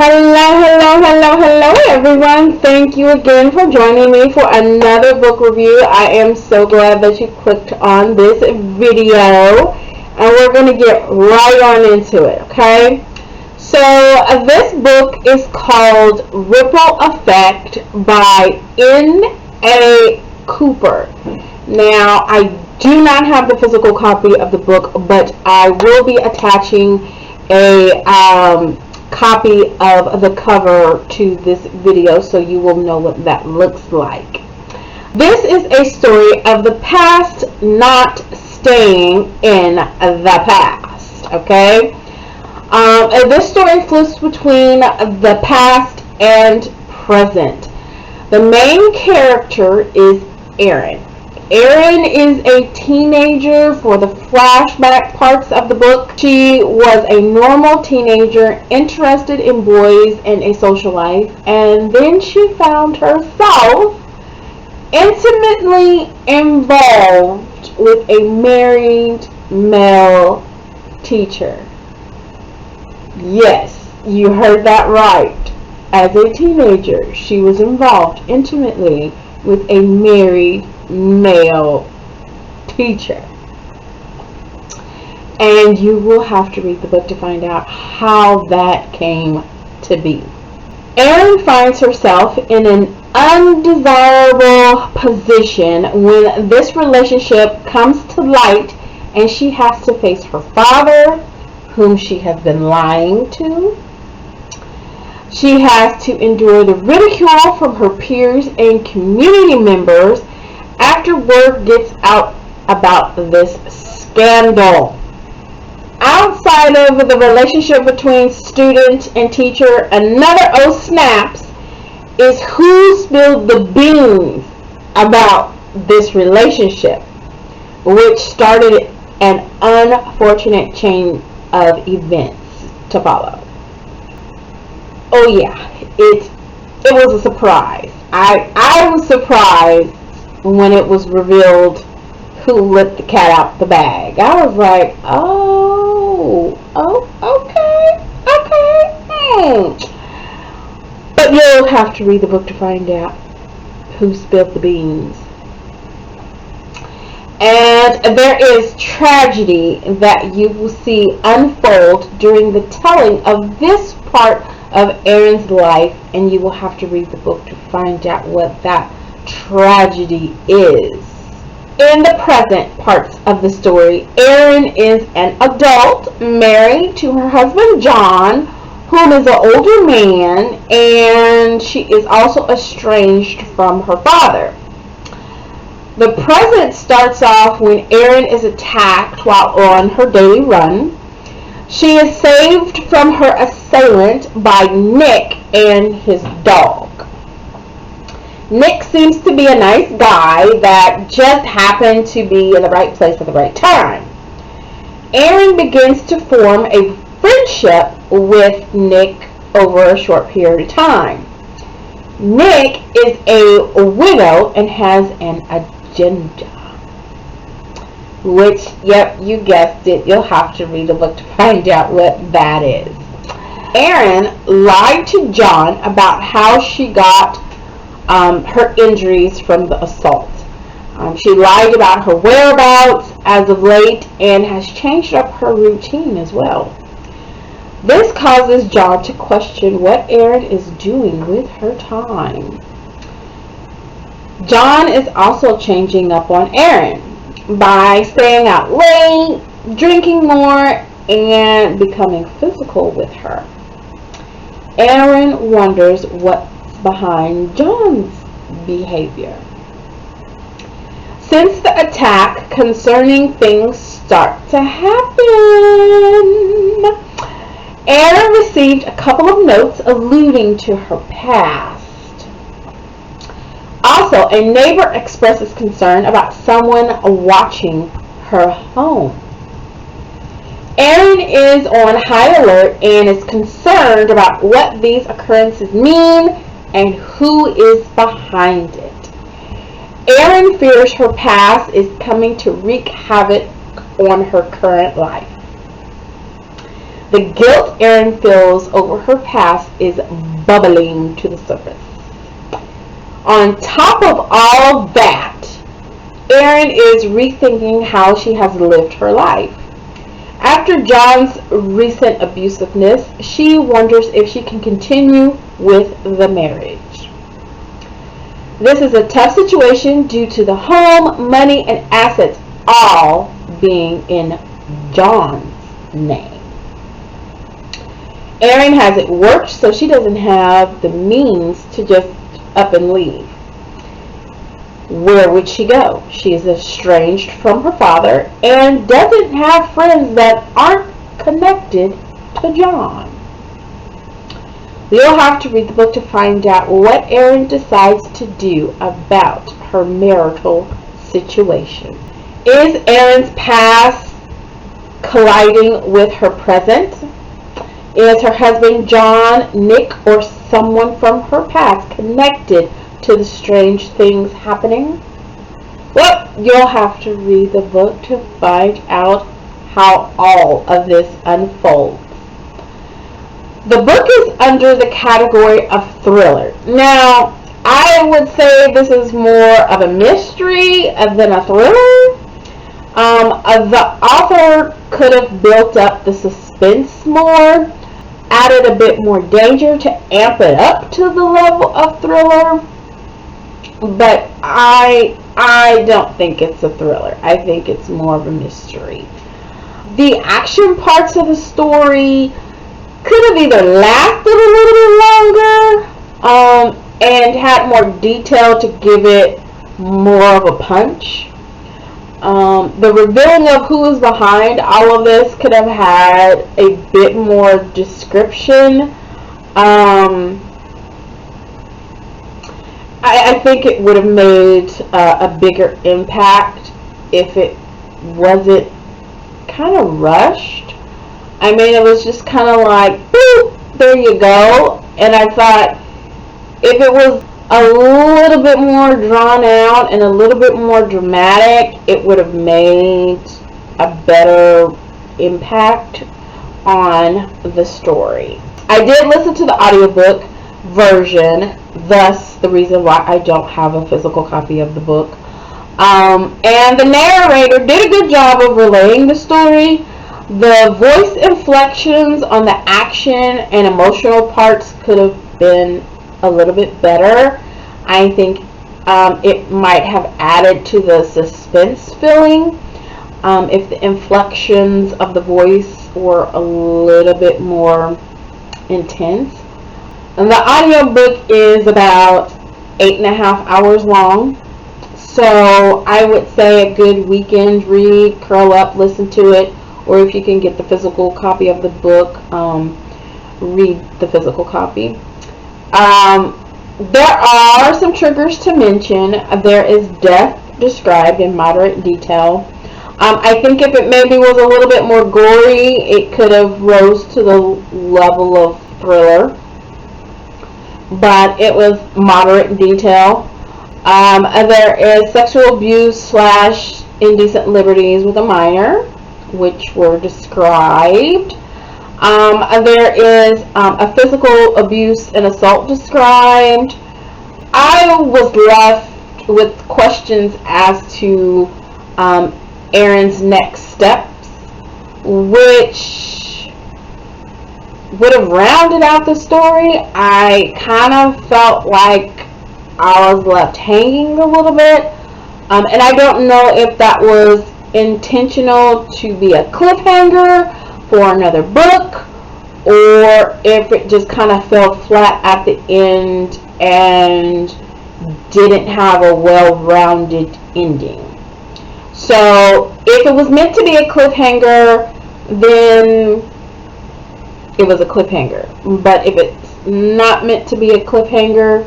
Hello everyone. Thank you again for joining me for another book review. I am so glad that you clicked on this video and we're going to get right on into it, okay? So this book is called Ripple Effect by N.A. Cooper. Now, I do not have the physical copy of the book, but I will be attaching a copy of the cover to this video so you will know what that looks like. This is a story of the past not staying in the past, okay? And this story flips between the past and present. The main character is Erin. Erin is a teenager for the flashback parts of the book. She was a normal teenager interested in boys and a social life, and then she found herself intimately involved with a married male teacher. Yes, you heard that right. As a teenager, she was involved intimately with a married male teacher. And you will have to read the book to find out how that came to be. Erin finds herself in an undesirable position when this relationship comes to light and she has to face her father, whom she has been lying to. She has to endure the ridicule from her peers and community members after word gets out about this scandal. Outside of the relationship between student and teacher, another oh snaps is who spilled the beans about this relationship, which started an unfortunate chain of events to follow. Oh yeah, it was a surprise. I was surprised when it was revealed who let the cat out the bag. I was like, okay. But you'll have to read the book to find out who spilled the beans. And there is tragedy that you will see unfold during the telling of this part of Erin's life, and you will have to read the book to find out what that tragedy is. In the present parts of the story, Erin is an adult married to her husband John, whom is an older man, and she is also estranged from her father. The present starts off when Erin is attacked while on her daily run. She is saved from her assailant by Nick and his dog. Nick seems to be a nice guy that just happened to be in the right place at the right time. Erin begins to form a friendship with Nick over a short period of time. Nick is a widow and has an agenda. Which, yep, you guessed it, you'll have to read the book to find out what that is. Erin lied to John about how she got her injuries from the assault. She lied about her whereabouts as of late and has changed up her routine as well. This causes John to question what Erin is doing with her time. John is also changing up on Erin by staying out late, drinking more, and becoming physical with her. Erin wonders what's behind John's behavior. Since the attack, concerning things start to happen. Erin received a couple of notes alluding to her past. Also, a neighbor expresses concern about someone watching her home. Erin is on high alert and is concerned about what these occurrences mean and who is behind it. Erin fears her past is coming to wreak havoc on her current life. The guilt Erin feels over her past is bubbling to the surface. On top of all that, Erin is rethinking how she has lived her life. After John's recent abusiveness, she wonders if she can continue with the marriage. This is a tough situation due to the home, money, and assets all being in John's name. Erin hasn't worked, so she doesn't have the means to just up and leave. Where would she go? She is estranged from her father and doesn't have friends that aren't connected to John. We'll have to read the book to find out what Erin decides to do about her marital situation. Is Erin's past colliding with her present? Is her husband John, Nick, or someone from her past connected to the strange things happening? Well, you'll have to read the book to find out how all of this unfolds. The book is under the category of thriller. Now, I would say this is more of a mystery than a thriller. The author could have built up the suspense more, added a bit more danger to amp it up to the level of thriller, but I don't think it's a thriller. I think it's more of a mystery. The action parts of the story could have either lasted a little bit longer and had more detail to give it more of a punch. The revealing of who is behind all of this could have had a bit more description. I think it would have made a bigger impact if it wasn't kind of rushed. I mean, it was just kind of like, boop, there you go. And I thought if it was a little bit more drawn out and a little bit more dramatic, it would have made a better impact on the story. I did listen to the audiobook version, thus the reason why I don't have a physical copy of the book. And the narrator did a good job of relaying the story. The voice inflections on the action and emotional parts could have been a little bit better. I think it might have added to the suspense feeling if the inflections of the voice were a little bit more intense. And the audiobook is about 8.5 hours long. So I would say a good weekend read, curl up, listen to it, or if you can get the physical copy of the book, read the physical copy. There are some triggers to mention. There is death described in moderate detail. I think if it maybe was a little bit more gory, it could have rose to the level of thriller. But it was moderate detail. There is sexual abuse / indecent liberties with a minor, which were described. There is a physical abuse and assault described. I was left with questions as to Erin's next steps, which would have rounded out the story. I kind of felt like I was left hanging a little bit, and I don't know if that was intentional to be a cliffhanger for another book, or if it just kind of fell flat at the end and didn't have a well-rounded ending. So if it was meant to be a cliffhanger, then it was a cliffhanger. But if it's not meant to be a cliffhanger,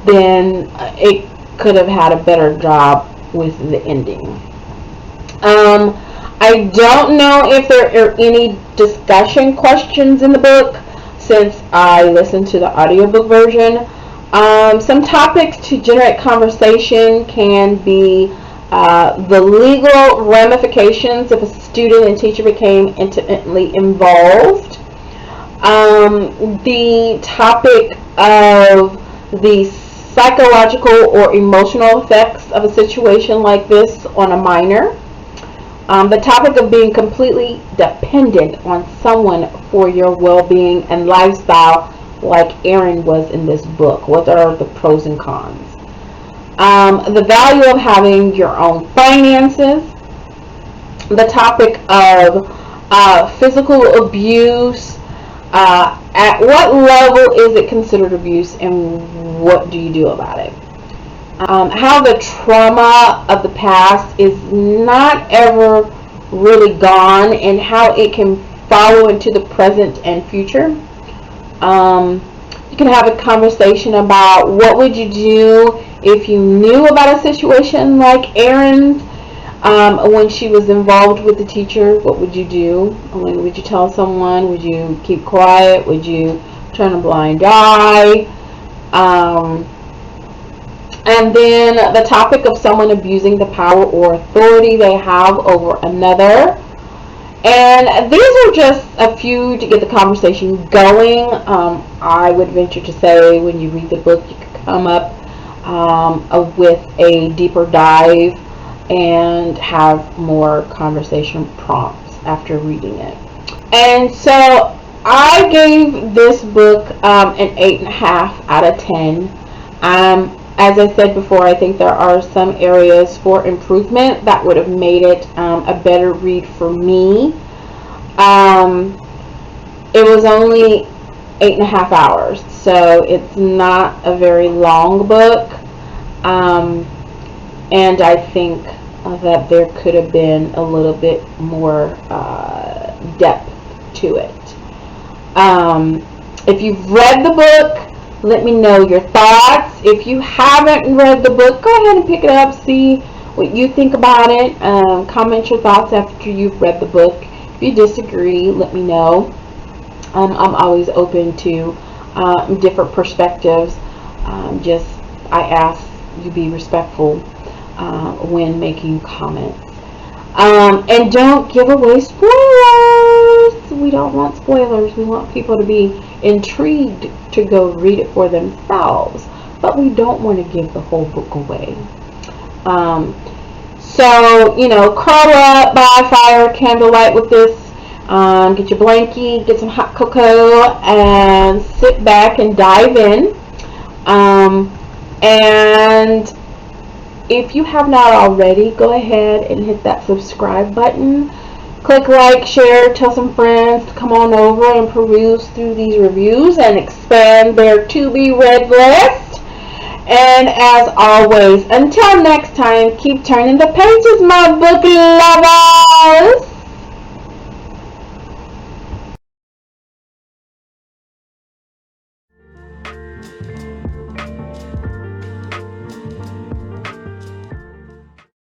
then it could have had a better job with the ending. I don't know if there are any discussion questions in the book since I listened to the audiobook version. Some topics to generate conversation can be the legal ramifications if a student and teacher became intimately involved, the topic of the psychological or emotional effects of a situation like this on a minor, the topic of being completely dependent on someone for your well-being and lifestyle like Erin was in this book. What are the pros and cons? The value of having your own finances, the topic of physical abuse, at what level is it considered abuse and what do you do about it? How the trauma of the past is not ever really gone and how it can follow into the present and future. You can have a conversation about what would you do if you knew about a situation like Erin's when she was involved with the teacher. What would you do? Would you tell someone? Would you keep quiet? Would you turn a blind eye? And then the topic of someone abusing the power or authority they have over another. And these are just a few to get the conversation going. I would venture to say when you read the book, you could come up with a deeper dive and have more conversation prompts after reading it. And so I gave this book an 8.5 out of 10. As I said before, I think there are some areas for improvement that would have made it a better read for me. It was only 8.5 hours, so it's not a very long book. And I think that there could have been a little bit more depth to it. If you've read the book, let me know your thoughts. If you haven't read the book, go ahead and pick it up, see what you think about it. Comment your thoughts after you've read the book. If you disagree, let me know. I'm always open to different perspectives. I ask you be respectful when making comments. And don't give away spoilers. We don't want spoilers. We want people to be intrigued to go read it for themselves. But we don't want to give the whole book away. So, curl up by fire, candlelight with this. Get your blankie, get some hot cocoa, and sit back and dive in. And if you have not already, go ahead and hit that subscribe button. Click like, share, tell some friends to come on over and peruse through these reviews and expand their to-be-read list. And as always, until next time, keep turning the pages, my book lovers!